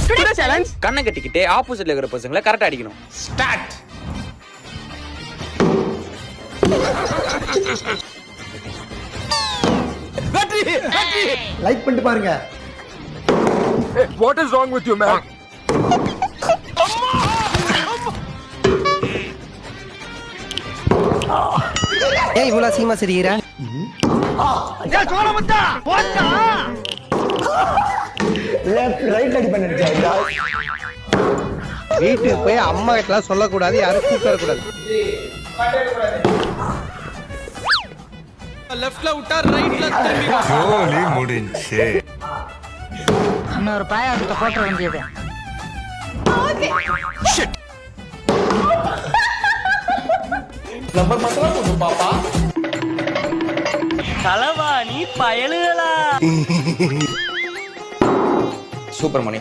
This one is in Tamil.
டுடே சேலஞ்ச் கண்ணை கட்டிக்கிட்டு ஆப்போசிட்ல இருக்கிற பசங்களை கரெக்டா அடிக்கணும். ஸ்டார்ட். வெற்றி வெற்றி. லைக் பண்ணிட்டு பாருங்க. What is wrong with you man? ஏய் இவ்வளவு சீமா சிரிக்கிறா? ஏய் சோளமுத்தா போடா. லெஃப்ட் ரைட் அடி பண்ணிடுச்சா? வீட்டுக்கு போய் அம்மா கிட்ட சொல்லக்கூடாது, யாரும் கூப்பிட கூடாது. லெஃப்ட்ல விட்டா ரைட்ல திரும்பி வா. ஜோலி முடிஞ்சே. இன்னொரு பாயாசத்தை போட்ட வேண்டியது. நம்பர் மட்டும் போடு பாப்பா. களவாணி பயலுகளா. Super money.